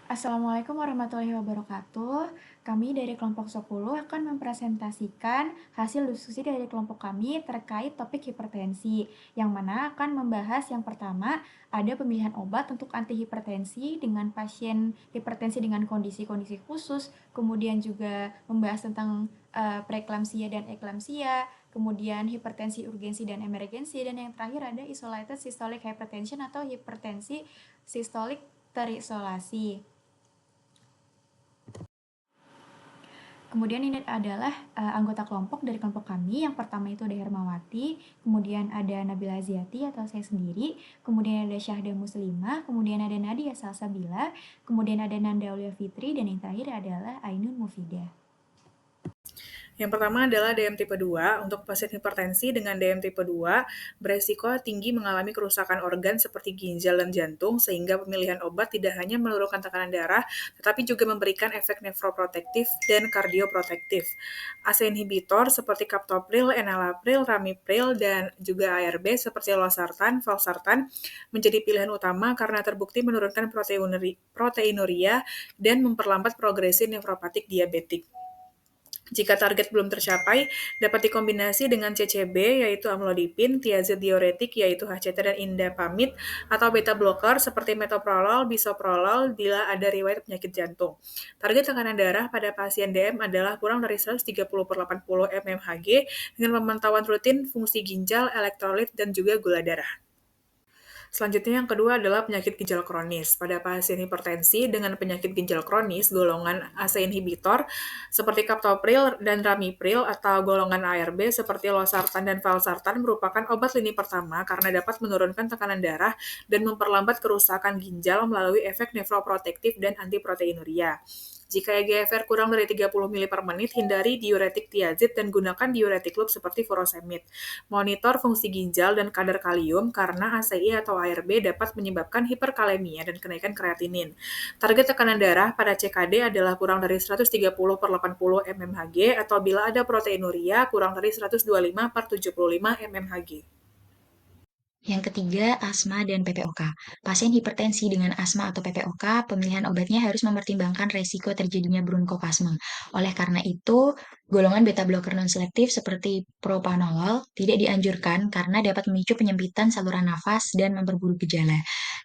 Assalamualaikum warahmatullahi wabarakatuh. Kami dari kelompok 10 akan mempresentasikan hasil diskusi dari kelompok kami terkait topik hipertensi, yang mana akan membahas yang pertama, ada pemilihan obat untuk antihipertensi dengan pasien hipertensi dengan kondisi-kondisi khusus, kemudian juga membahas tentang preeklamsia dan eklamsia, kemudian hipertensi urgensi dan emergensi, dan yang terakhir ada isolated systolic hypertension atau hipertensi sistolik terisolasi. Kemudian ini adalah anggota kelompok dari kelompok kami. Yang pertama itu ada Hermawati, kemudian ada Nabila Aziati atau saya sendiri, kemudian ada Syahda Muslimah, kemudian ada Nadia Salsabila, kemudian ada Nanda Aulia Fitri, dan yang terakhir adalah Ainun Mufidah. Yang pertama adalah DM tipe 2. Untuk pasien hipertensi dengan DM tipe 2, beresiko tinggi mengalami kerusakan organ seperti ginjal dan jantung, sehingga pemilihan obat tidak hanya menurunkan tekanan darah, tetapi juga memberikan efek nefroprotektif dan kardioprotektif. ACE inhibitor seperti captopril, enalapril, ramipril, dan juga ARB seperti losartan, valsartan menjadi pilihan utama karena terbukti menurunkan proteinuria dan memperlambat progresi nefropatik diabetik. Jika target belum tercapai, dapat dikombinasi dengan CCB yaitu amlodipin, tiazid diuretik yaitu HCT dan indapamid, atau beta blocker seperti metoprolol, bisoprolol bila ada riwayat penyakit jantung. Target tekanan darah pada pasien DM adalah kurang dari 130/80 mmHg dengan pemantauan rutin fungsi ginjal, elektrolit, dan juga gula darah. Selanjutnya yang kedua adalah penyakit ginjal kronis. Pada pasien hipertensi dengan penyakit ginjal kronis, golongan ACE inhibitor seperti captopril dan ramipril atau golongan ARB seperti losartan dan valsartan merupakan obat lini pertama karena dapat menurunkan tekanan darah dan memperlambat kerusakan ginjal melalui efek nefroprotektif dan antiproteinuria. Jika EGFR kurang dari 30 mili per menit, hindari diuretik tiazid dan gunakan diuretik loop seperti furosemid. Monitor fungsi ginjal dan kadar kalium karena ACI atau ARB dapat menyebabkan hiperkalemia dan kenaikan kreatinin. Target tekanan darah pada CKD adalah kurang dari 130/80 mmHg atau bila ada proteinuria kurang dari 125/75 mmHg. Yang ketiga, asma dan PPOK. Pasien hipertensi dengan asma atau PPOK, pemilihan obatnya harus mempertimbangkan resiko terjadinya bronkoplasma. Oleh karena itu, golongan beta blocker non-selektif seperti propanolol tidak dianjurkan karena dapat memicu penyempitan saluran nafas dan memperburuk gejala.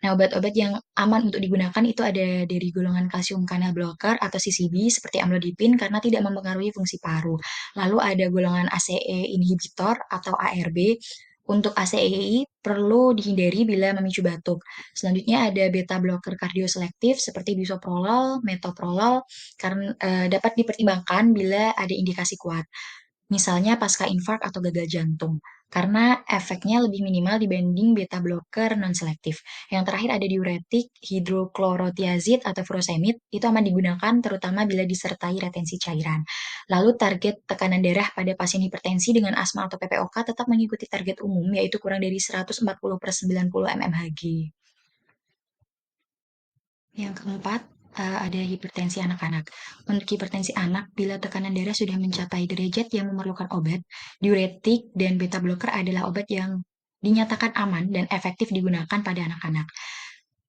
Nah, obat-obat yang aman untuk digunakan itu ada dari golongan kalsium kanal blocker atau CCB seperti amlodipin karena tidak mempengaruhi fungsi paru. Lalu ada golongan ACE inhibitor atau ARB. Untuk ACEI perlu dihindari bila memicu batuk. Selanjutnya ada beta blocker kardioselektif seperti bisoprolol, metoprolol karena dapat dipertimbangkan bila ada indikasi kuat. Misalnya pasca infark atau gagal jantung, karena efeknya lebih minimal dibanding beta blocker non-selektif. Yang terakhir ada diuretik, hidroklorotiazid atau furosemid, itu aman digunakan terutama bila disertai retensi cairan. Lalu target tekanan darah pada pasien hipertensi dengan asma atau PPOK tetap mengikuti target umum, yaitu kurang dari 140/90 mmHg. Yang keempat, ada hipertensi anak-anak. Untuk hipertensi anak, bila tekanan darah sudah mencapai derajat yang memerlukan obat, diuretik dan beta blocker adalah obat yang dinyatakan aman dan efektif digunakan pada anak-anak.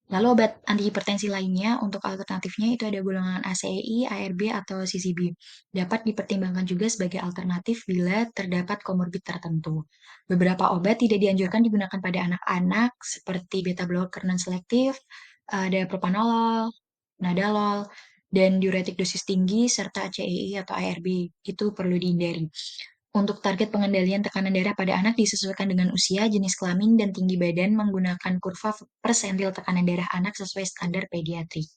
Lalu obat antihipertensi lainnya untuk alternatifnya itu ada golongan ACEI, ARB, atau CCB. Dapat dipertimbangkan juga sebagai alternatif bila terdapat komorbid tertentu. Beberapa obat tidak dianjurkan digunakan pada anak-anak seperti beta blocker non-selektif, ada propanolol, nadalol, dan diuretik dosis tinggi serta CEI atau ARB. Itu perlu dihindari. Untuk target pengendalian tekanan darah pada anak disesuaikan dengan usia, jenis kelamin, dan tinggi badan menggunakan kurva persentil tekanan darah anak sesuai standar pediatrik.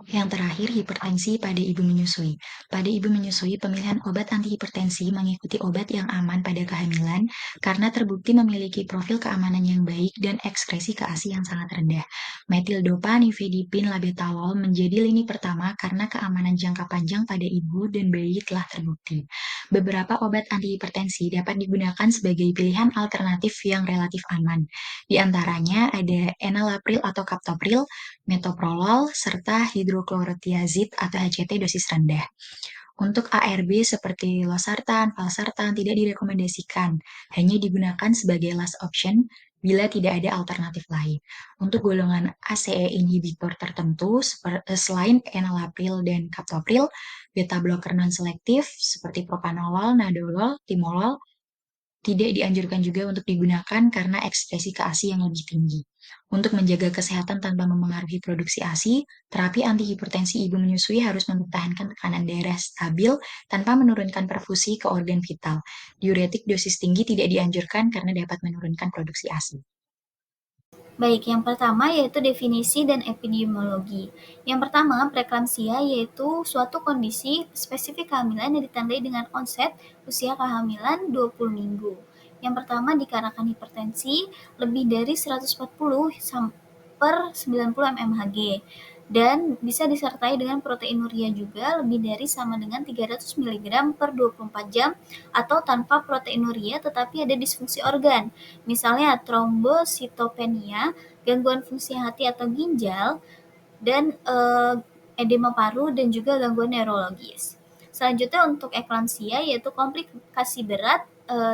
Yang terakhir, hipertensi pada ibu menyusui. Pada ibu menyusui, pemilihan obat antihipertensi mengikuti obat yang aman pada kehamilan karena terbukti memiliki profil keamanan yang baik dan ekskresi ke-ASI yang sangat rendah. Metildopa, nifedipin, labetalol menjadi lini pertama karena keamanan jangka panjang pada ibu dan bayi telah terbukti. Beberapa obat antihipertensi dapat digunakan sebagai pilihan alternatif yang relatif aman. Di antaranya ada enalapril atau captopril, metoprolol, serta hidroklorotiazid atau HCT dosis rendah. Untuk ARB seperti losartan, valsartan tidak direkomendasikan, hanya digunakan sebagai last option bila tidak ada alternatif lain. Untuk golongan ACE inhibitor tertentu, selain enalapril dan captopril, beta blocker non-selektif seperti propanolol, nadolol, timolol, tidak dianjurkan juga untuk digunakan karena ekspresi ke ASI yang lebih tinggi. Untuk menjaga kesehatan tanpa memengaruhi produksi ASI, terapi antihipertensi ibu menyusui harus mempertahankan tekanan darah stabil tanpa menurunkan perfusi ke organ vital. Diuretik dosis tinggi tidak dianjurkan karena dapat menurunkan produksi ASI. Baik, yang pertama yaitu definisi dan epidemiologi. Yang pertama, preeklamsia yaitu suatu kondisi spesifik kehamilan yang ditandai dengan onset usia kehamilan 20 minggu. Yang pertama dikarenakan hipertensi lebih dari 140 per 90 mmHg dan bisa disertai dengan proteinuria juga lebih dari sama dengan 300 mg per 24 jam atau tanpa proteinuria tetapi ada disfungsi organ, misalnya trombositopenia, gangguan fungsi hati atau ginjal, dan edema paru dan juga gangguan neurologis. Selanjutnya untuk eklamsia yaitu komplikasi berat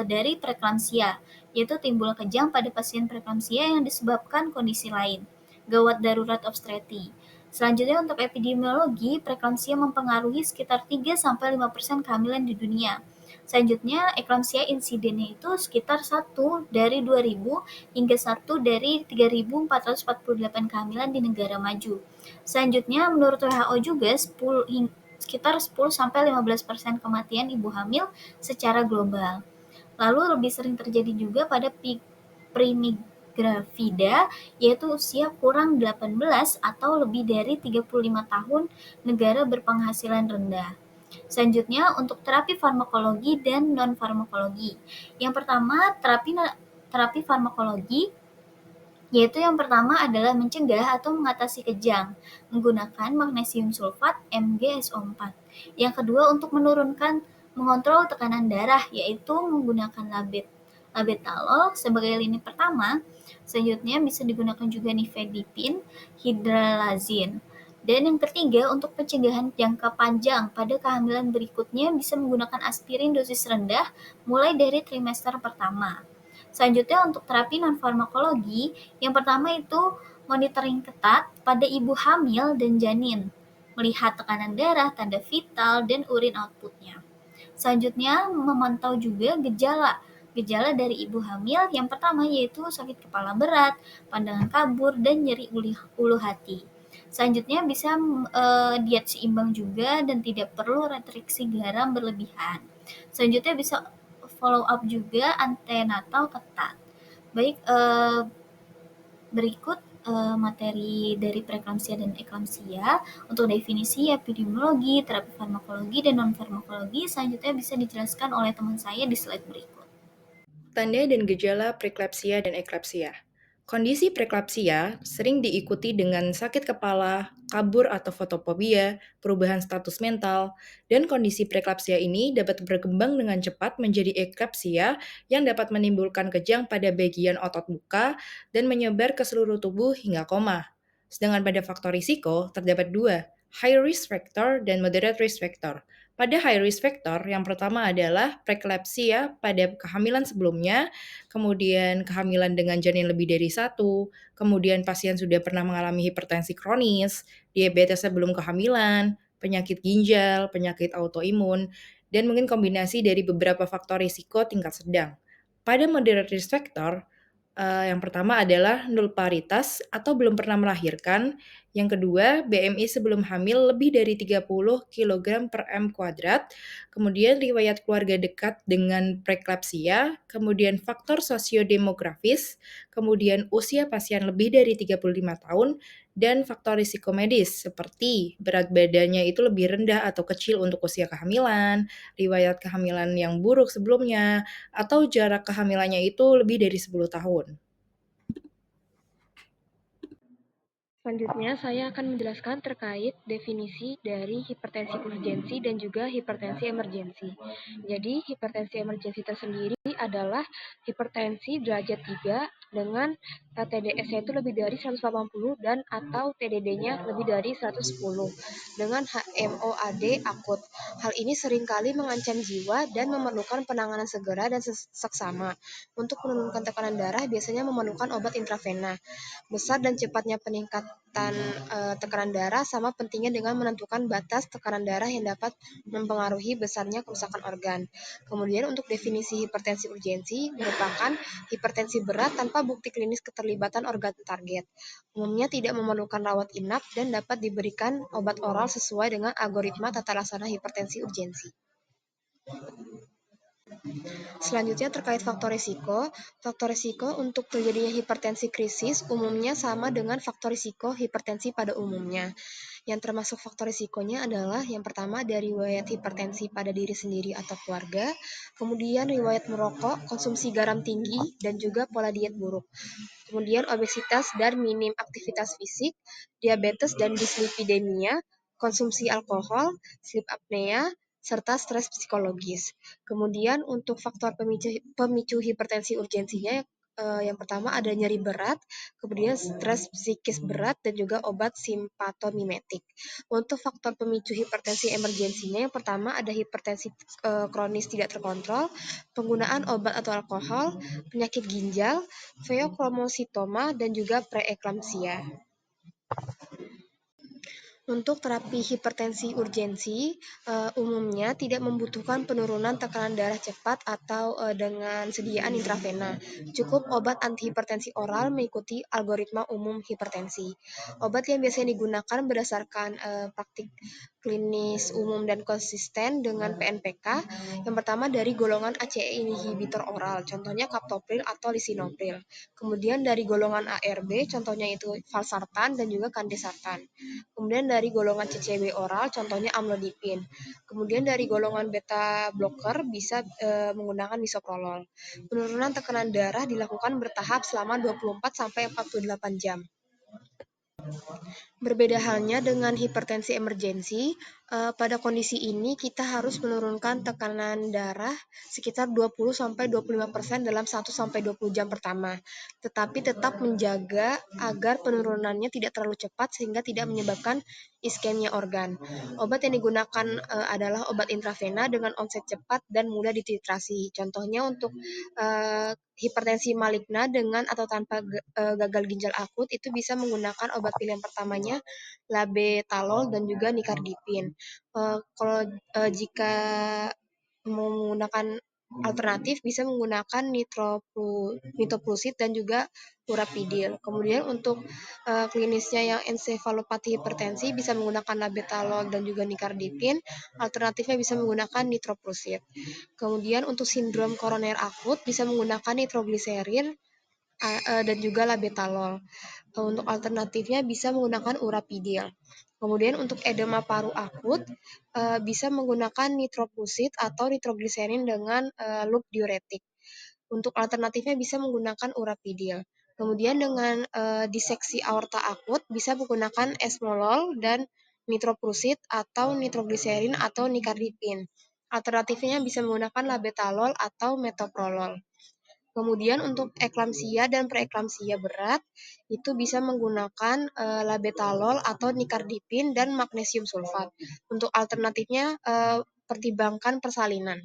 dari preeklamsia, yaitu timbul kejang pada pasien preeklamsia yang disebabkan kondisi lain, gawat darurat obstetri. Selanjutnya untuk epidemiologi, preeklamsia mempengaruhi sekitar 3-5% kehamilan di dunia. Selanjutnya, eklamsia insidennya itu sekitar 1 dari 2.000 hingga 1 dari 3.448 kehamilan di negara maju. Selanjutnya, menurut WHO juga sekitar 10-15% kematian ibu hamil secara global. Lalu lebih sering terjadi juga pada primigravida, yaitu usia kurang 18 atau lebih dari 35 tahun negara berpenghasilan rendah. Selanjutnya untuk terapi farmakologi dan non-farmakologi. Yang pertama, terapi farmakologi yaitu yang pertama adalah mencegah atau mengatasi kejang menggunakan magnesium sulfat MgSO4. Yang kedua untuk mengontrol tekanan darah yaitu menggunakan labetalol sebagai lini pertama. Selanjutnya bisa digunakan juga nifedipin, hidralazin. Dan yang ketiga untuk pencegahan jangka panjang pada kehamilan berikutnya bisa menggunakan aspirin dosis rendah mulai dari trimester pertama. Selanjutnya untuk terapi non-farmakologi, yang pertama itu monitoring ketat pada ibu hamil dan janin, melihat tekanan darah, tanda vital, dan urin outputnya. Selanjutnya memantau juga gejala dari ibu hamil. Yang pertama yaitu sakit kepala berat, pandangan kabur, dan nyeri ulu hati. Selanjutnya bisa diet seimbang juga dan tidak perlu restriksi garam berlebihan. Selanjutnya bisa follow up juga antenatal ketat. Baik, berikut materi dari preeklamsia dan eklamsia. Untuk definisi epidemiologi, terapi farmakologi, dan non-farmakologi selanjutnya bisa dijelaskan oleh teman saya di slide berikut. Tanda dan gejala preeklamsia dan eklamsia. Kondisi preeklamsia sering diikuti dengan sakit kepala, kabur atau fotofobia, perubahan status mental, dan kondisi preeklamsia ini dapat berkembang dengan cepat menjadi eklamsia yang dapat menimbulkan kejang pada bagian otot muka dan menyebar ke seluruh tubuh hingga koma. Sedangkan pada faktor risiko terdapat dua, high risk factor dan moderate risk factor. Pada high risk factor, yang pertama adalah preeklamsia pada kehamilan sebelumnya, kemudian kehamilan dengan janin lebih dari satu, kemudian pasien sudah pernah mengalami hipertensi kronis, diabetes sebelum kehamilan, penyakit ginjal, penyakit autoimun, dan mungkin kombinasi dari beberapa faktor risiko tingkat sedang. Pada moderate risk factor, yang pertama adalah nul paritas atau belum pernah melahirkan. Yang kedua, BMI sebelum hamil lebih dari 30 kg per M kuadrat. Kemudian riwayat keluarga dekat dengan preeklamsia. Kemudian faktor sosiodemografis. Kemudian usia pasien lebih dari 35 tahun. Dan faktor risiko medis seperti berat badannya itu lebih rendah atau kecil untuk usia kehamilan, riwayat kehamilan yang buruk sebelumnya, atau jarak kehamilannya itu lebih dari 10 tahun. Selanjutnya, saya akan menjelaskan terkait definisi dari hipertensi urgensi dan juga hipertensi emergensi. Jadi, hipertensi emergensi tersendiri adalah hipertensi derajat 3 dengan TDS-nya itu lebih dari 180 dan atau TDD-nya lebih dari 110 dengan HMOAD akut. Hal ini seringkali mengancam jiwa dan memerlukan penanganan segera dan seksama. Untuk menurunkan tekanan darah biasanya memerlukan obat intravena. Besar dan cepatnya peningkatan tekanan darah sama pentingnya dengan menentukan batas tekanan darah yang dapat mempengaruhi besarnya kerusakan organ. Kemudian untuk definisi hipertensi urgensi merupakan hipertensi berat tanpa bukti klinis keterlibatan organ target. Umumnya tidak memerlukan rawat inap dan dapat diberikan obat oral sesuai dengan algoritma tata laksana hipertensi urgensi. Selanjutnya terkait faktor risiko. Faktor risiko untuk terjadinya hipertensi krisis umumnya sama dengan faktor risiko hipertensi pada umumnya. Yang termasuk faktor risikonya adalah yang pertama dari riwayat hipertensi pada diri sendiri atau keluarga, kemudian riwayat merokok, konsumsi garam tinggi, dan juga pola diet buruk. Kemudian obesitas dan minim aktivitas fisik, diabetes dan dislipidemia, konsumsi alkohol, sleep apnea, serta stres psikologis. Kemudian untuk faktor pemicu hipertensi urgensinya yang pertama ada nyeri berat, kemudian stres psikis berat, dan juga obat simpatomimetik. Untuk faktor pemicu hipertensi emergensinya yang pertama ada hipertensi kronis tidak terkontrol, penggunaan obat atau alkohol, penyakit ginjal, feokromositoma, dan juga preeklamsia. Untuk terapi hipertensi urgensi, umumnya tidak membutuhkan penurunan tekanan darah cepat atau dengan sediaan intravena. Cukup obat antihipertensi oral mengikuti algoritma umum hipertensi. Obat yang biasanya digunakan berdasarkan praktik klinis umum dan konsisten dengan PNPK. Yang pertama dari golongan ACE inhibitor oral, contohnya captopril atau lisinopril. Kemudian dari golongan ARB, contohnya itu valsartan dan juga candesartan. Kemudian dari golongan CCB oral, contohnya amlodipin. Kemudian dari golongan beta blocker bisa menggunakan bisoprolol. Penurunan tekanan darah dilakukan bertahap selama 24-48 jam. Berbeda halnya dengan hipertensi emergensi, pada kondisi ini kita harus menurunkan tekanan darah sekitar 20-25% dalam 1-20 jam pertama, tetapi tetap menjaga agar penurunannya tidak terlalu cepat sehingga tidak menyebabkan iskemia organ. Obat yang digunakan adalah obat intravena dengan onset cepat dan mudah dititrasi. Contohnya untuk hipertensi maligna dengan atau tanpa gagal ginjal akut itu bisa menggunakan obat pilihan pertamanya labetalol dan juga nikardipin. Kalau jika mau menggunakan alternatif bisa menggunakan nitroprusid dan juga urapidil. Kemudian untuk klinisnya yang ensefalopati hipertensi bisa menggunakan labetalol dan juga nikardipin. Alternatifnya bisa menggunakan nitroprusid. Kemudian untuk sindrom koroner akut bisa menggunakan nitrogliserin dan juga labetalol. Untuk alternatifnya bisa menggunakan urapidil. Kemudian untuk edema paru akut bisa menggunakan nitroprusid atau nitrogliserin dengan loop diuretik. Untuk alternatifnya bisa menggunakan urapidil. Kemudian dengan diseksi aorta akut bisa menggunakan esmolol dan nitroprusid atau nitrogliserin atau nikardipin. Alternatifnya bisa menggunakan labetalol atau metoprolol. Kemudian untuk eklamsia dan preeklamsia berat itu bisa menggunakan labetalol atau nikardipin dan magnesium sulfat. Untuk alternatifnya pertimbangkan persalinan.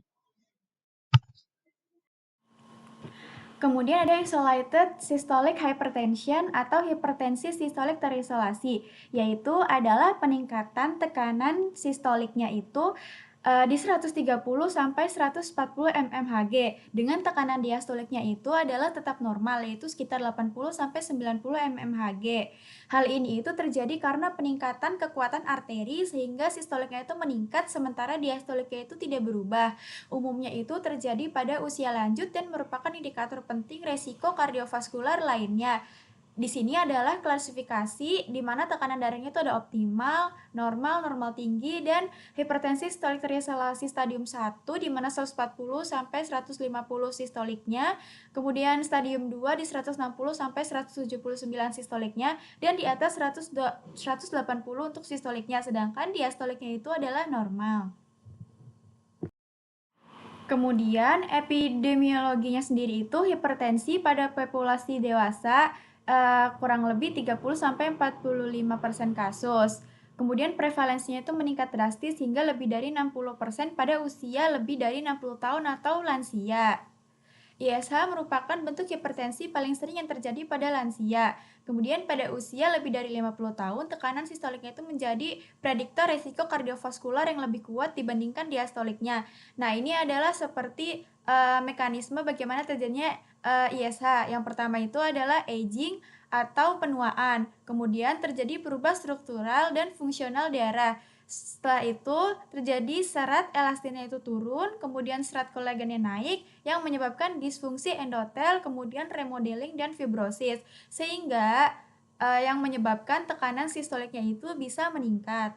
Kemudian ada isolated systolic hypertension atau hipertensi sistolik terisolasi, yaitu adalah peningkatan tekanan sistoliknya itu di 130 sampai 140 mmHg dengan tekanan diastoliknya itu adalah tetap normal yaitu sekitar 80 sampai 90 mmHg. Hal ini itu terjadi karena peningkatan kekuatan arteri sehingga sistoliknya itu meningkat sementara diastoliknya itu tidak berubah. Umumnya itu terjadi pada usia lanjut dan merupakan indikator penting resiko kardiovaskular lainnya. Di sini adalah klasifikasi di mana tekanan darahnya itu ada optimal, normal, normal tinggi, dan hipertensi sistolik terisolasi stadium 1 di mana 140 sampai 150 sistoliknya, kemudian stadium 2 di 160 sampai 179 sistoliknya, dan di atas 180 untuk sistoliknya, sedangkan diastoliknya itu adalah normal. Kemudian epidemiologinya sendiri itu hipertensi pada populasi dewasa kurang lebih 30-45% kasus. Kemudian prevalensinya itu meningkat drastis hingga lebih dari 60% pada usia lebih dari 60 tahun atau lansia. ISH merupakan bentuk hipertensi paling sering yang terjadi pada lansia. Kemudian pada usia lebih dari 50 tahun, tekanan sistoliknya itu menjadi prediktor risiko kardiovaskular yang lebih kuat dibandingkan diastoliknya. Nah, ini adalah seperti mekanisme bagaimana terjadinya ISH. Yang pertama itu adalah aging atau penuaan. Kemudian terjadi perubahan struktural dan fungsional darah. Setelah itu terjadi serat elastinnya itu turun, kemudian serat kolagennya naik yang menyebabkan disfungsi endotel, kemudian remodeling dan fibrosis. Sehingga yang menyebabkan tekanan sistoliknya itu bisa meningkat.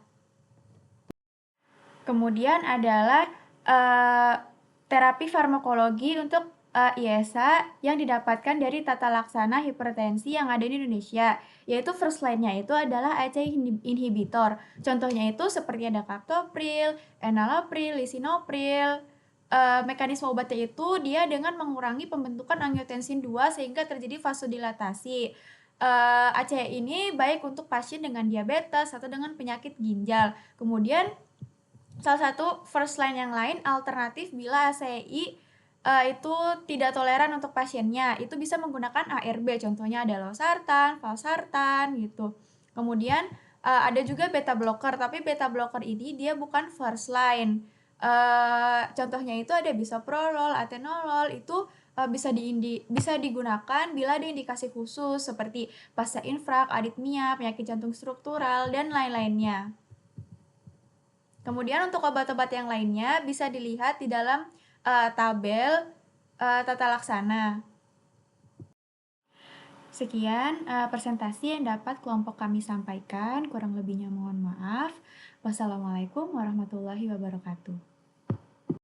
Kemudian adalah terapi farmakologi untuk ISH yang didapatkan dari tata laksana hipertensi yang ada di Indonesia, yaitu first line-nya itu adalah ACE inhibitor. Contohnya itu seperti ada captopril, enalapril, lisinopril. Mekanisme obatnya itu dia dengan mengurangi pembentukan angiotensin 2 sehingga terjadi vasodilatasi. ACE ini baik untuk pasien dengan diabetes atau dengan penyakit ginjal. Kemudian salah satu first line yang lain alternatif bila ACI itu tidak toleran untuk pasiennya, itu bisa menggunakan ARB, contohnya ada losartan, valsartan gitu. Kemudian ada juga beta blocker, tapi beta blocker ini dia bukan first line. Contohnya itu ada bisoprolol, atenolol, itu bisa digunakan bila ada indikasi khusus seperti pasca infrak, aritmia, penyakit jantung struktural, dan lain-lainnya. Kemudian untuk obat-obat yang lainnya bisa dilihat di dalam tabel tata laksana. Sekian presentasi yang dapat kelompok kami sampaikan, kurang lebihnya mohon maaf. Wassalamualaikum warahmatullahi wabarakatuh.